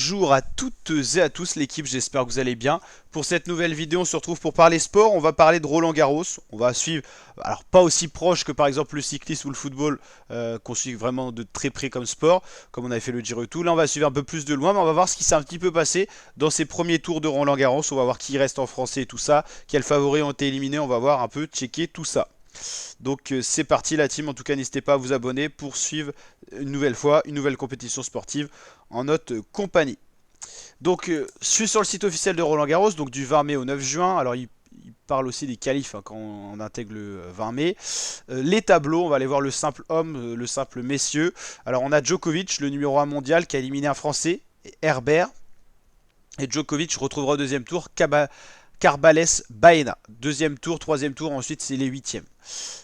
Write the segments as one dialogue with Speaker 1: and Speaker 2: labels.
Speaker 1: Bonjour à toutes et à tous l'équipe, j'espère que vous allez bien. Pour cette nouvelle vidéo, on se retrouve pour parler sport. On va parler de Roland Garros. On va suivre, alors pas aussi proche que par exemple le cyclisme ou le football, qu'on suit vraiment de très près comme sport, comme on avait fait le Giro et tout. Là, on va suivre un peu plus de loin, mais on va voir ce qui s'est un petit peu passé dans ces premiers tours de Roland Garros. On va voir qui reste en français et tout ça, quels favoris ont été éliminés. On va voir un peu, checker tout ça. Donc c'est parti la team, en tout cas n'hésitez pas à vous abonner pour suivre une nouvelle fois une nouvelle compétition sportive en notre compagnie. Donc je suis sur le site officiel de Roland Garros, donc du 20 mai au 9 juin. Alors il parle aussi des qualifs hein, quand on intègre le 20 mai. Les tableaux, on va aller voir le simple homme, le simple messieurs. Alors on a Djokovic, le numéro 1 mondial, qui a éliminé un Français, Herbert. Et Djokovic retrouvera au deuxième tour Carbales Baena. Deuxième tour, troisième tour, ensuite c'est les huitièmes.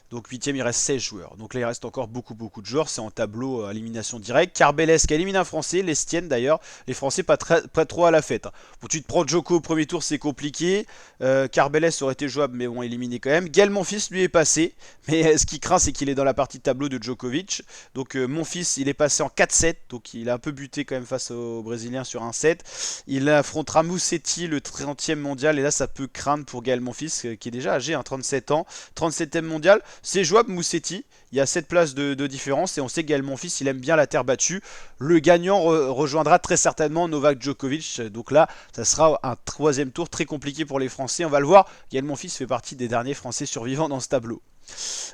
Speaker 1: Donc 8ème, il reste 16 joueurs. Donc là, il reste encore beaucoup de joueurs. C'est en tableau à élimination directe. Carbeles qui a éliminé un Français, l'Estienne d'ailleurs. Les Français pas trop à la fête. Bon, tu te prends Joko au premier tour, c'est compliqué. Carbeles aurait été jouable, mais bon, éliminé quand même. Gaël Monfils, lui, est passé. Mais ce qui craint, c'est qu'il est dans la partie de tableau de Djokovic. Donc Monfils, il est passé en 4-7. Donc il a un peu buté quand même face aux Brésiliens sur un set. Il affrontera Musetti, le 30e mondial. Et là, ça peut craindre pour Gaël Monfils, qui est déjà âgé, hein, 37 ans. 37e mondial. C'est jouable Musetti, il y a 7 places de différence et on sait que Gaël Monfils il aime bien la terre battue. Le gagnant rejoindra très certainement Novak Djokovic, donc là ça sera un troisième tour très compliqué pour les Français, on va le voir. Gaël Monfils fait partie des derniers Français survivants dans ce tableau.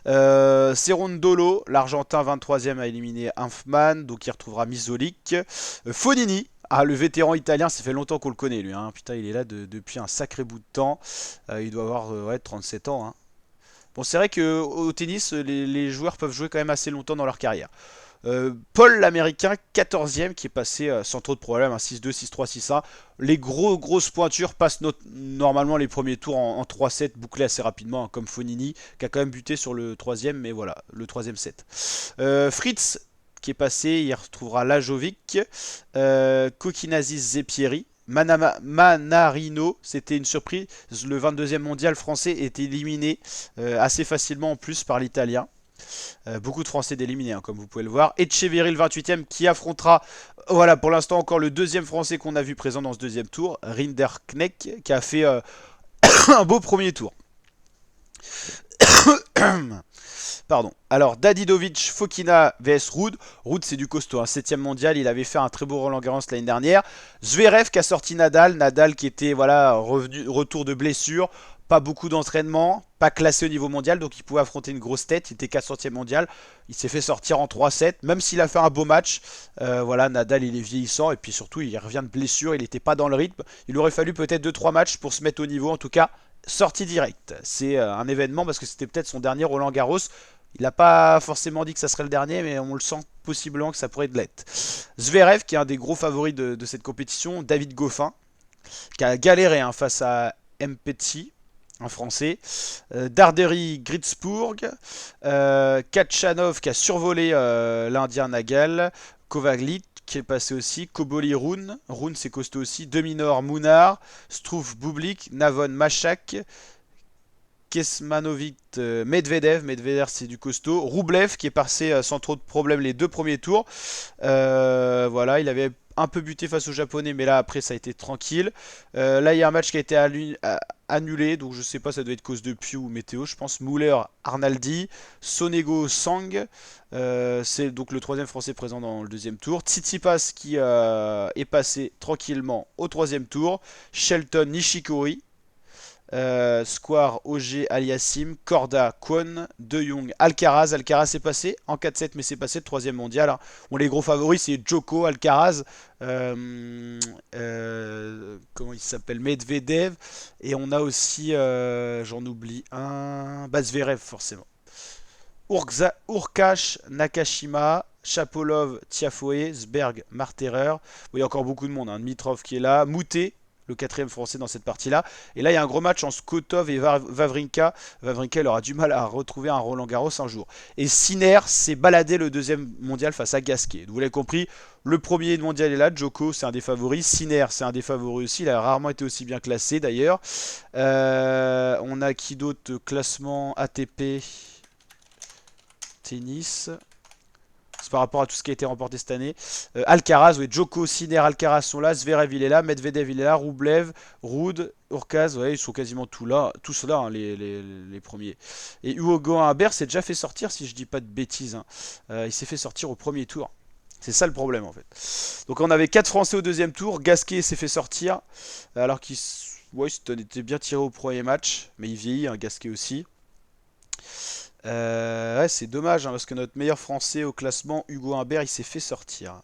Speaker 1: Cerundolo, l'Argentin 23e a éliminé Hanfmann, donc il retrouvera Misolic. Fonini, ah, le vétéran italien, ça fait longtemps qu'on le connaît lui, hein. Putain il est là depuis un sacré bout de temps, il doit avoir ouais, 37 ans. Hein. Bon, c'est vrai qu'au tennis, les joueurs peuvent jouer quand même assez longtemps dans leur carrière. Paul l'américain, 14e, qui est passé sans trop de problèmes, hein, 6-2, 6-3, 6-1. Les grosses pointures passent normalement les premiers tours en 3-7, bouclés assez rapidement, hein, comme Fonini, qui a quand même buté sur le troisième, mais voilà, le troisième set. Fritz, qui est passé, il retrouvera Lajovic, Kokinazis Zepieri. Manarino, c'était une surprise. Le 22e mondial français était éliminé assez facilement en plus par l'Italien. Beaucoup de Français d'éliminés, hein, comme vous pouvez le voir. Etcheverry, le 28e, qui affrontera, voilà, pour l'instant encore le deuxième Français qu'on a vu présent dans ce deuxième tour, Rinderknecht, qui a fait un beau premier tour. Pardon. Alors, Dadidovic, Fokina vs Ruud. Ruud, c'est du costaud. 7ème mondial, il avait fait un très beau Roland Garros l'année dernière. Zverev qui a sorti Nadal. Nadal qui était voilà retour de blessure. Pas beaucoup d'entraînement. Pas classé au niveau mondial. Donc, il pouvait affronter une grosse tête. Il était 400e mondial. Il s'est fait sortir en 3-7. Même s'il a fait un beau match. Voilà, Nadal, il est vieillissant. Et puis surtout, il revient de blessure. Il n'était pas dans le rythme. Il aurait fallu peut-être 2-3 matchs pour se mettre au niveau. En tout cas, sortie directe. C'est un événement parce que c'était peut-être son dernier Roland Garros. Il n'a pas forcément dit que ça serait le dernier, mais on le sent possiblement que ça pourrait l'être. Zverev, qui est un des gros favoris de cette compétition. David Goffin, qui a galéré hein, face à Mpetsi, un français. Darderi Gritzburg. Kachanov, qui a survolé l'Indien Nagal. Kovaglit, qui est passé aussi. Koboli Rune. Rune, c'est costaud aussi. Dominor Mounar. Struff Bublik. Navon Machak. Kesmanovic, Medvedev, c'est du costaud. Roublev qui est passé sans trop de problèmes les deux premiers tours. Voilà, il avait un peu buté face aux Japonais, mais là après ça a été tranquille. Là il y a un match qui a été annulé, donc je sais pas, ça doit être cause de pluie ou météo, je pense. Muller, Arnaldi, Sonego, Sang. C'est donc le troisième français présent dans le deuxième tour. Tsitsipas qui est passé tranquillement au troisième tour. Shelton, Nishikori. Square, Auger, Aliassim, Corda, Kwon, De Jong, Alcaraz. Alcaraz est passé en 4-7, mais c'est passé le troisième mondial. Hein. Bon, les gros favoris, c'est Djoko, Alcaraz, comment il s'appelle, Medvedev. Et on a aussi, j'en oublie un, Zverev forcément. Urkash, Nakashima, Chapolov, Tiafoe, Sberg, Marterer. Bon, il y a encore beaucoup de monde. Hein. Dmitrov qui est là, Moutet, le quatrième français dans cette partie-là. Et là, il y a un gros match en Skotov et Wawrinka. Wawrinka, il aura du mal à retrouver un Roland Garros un jour. Et Sinner s'est baladé le deuxième mondial face à Gasquet. Vous l'avez compris, le premier mondial est là. Djoko, c'est un des favoris. Sinner, c'est un des favoris aussi. Il a rarement été aussi bien classé d'ailleurs. On a qui d'autre? Classement ATP tennis. par rapport à tout ce qui a été remporté cette année. Alcaraz, oui, Djoko, Sinner, Alcaraz sont là, Zverev il est là, Medvedev il est là, Rublev, Ruud, Urkaz, ouais, ils sont quasiment tous là, hein, les premiers. Et Hugo Humbert s'est déjà fait sortir, si je dis pas de bêtises, hein. Il s'est fait sortir au premier tour. C'est ça le problème en fait. Donc on avait 4 Français au deuxième tour, Gasquet s'est fait sortir, alors qu'il ouais, était bien tiré au premier match, mais il vieillit, hein, Gasquet aussi. Ouais, c'est dommage, hein, parce que notre meilleur Français au classement, Hugo Humbert, il s'est fait sortir.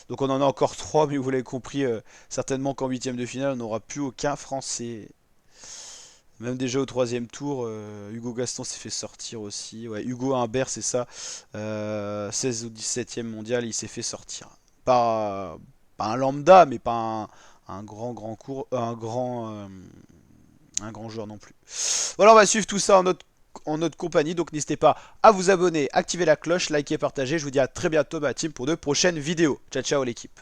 Speaker 1: Donc on en a encore 3, mais vous l'avez compris, certainement qu'en huitième de finale, on n'aura plus aucun Français. Même déjà au troisième tour, Hugo Gaston s'est fait sortir aussi. Ouais, Hugo Humbert, c'est ça. 16 ou 17e mondial, il s'est fait sortir. Pas un lambda, mais pas un grand cours, un grand joueur non plus. Voilà, on va suivre tout ça en notre compagnie. Donc n'hésitez pas à vous abonner, activer la cloche, liker, partager. Je vous dis à très bientôt, ma team, pour de prochaines vidéos. Ciao, ciao l'équipe.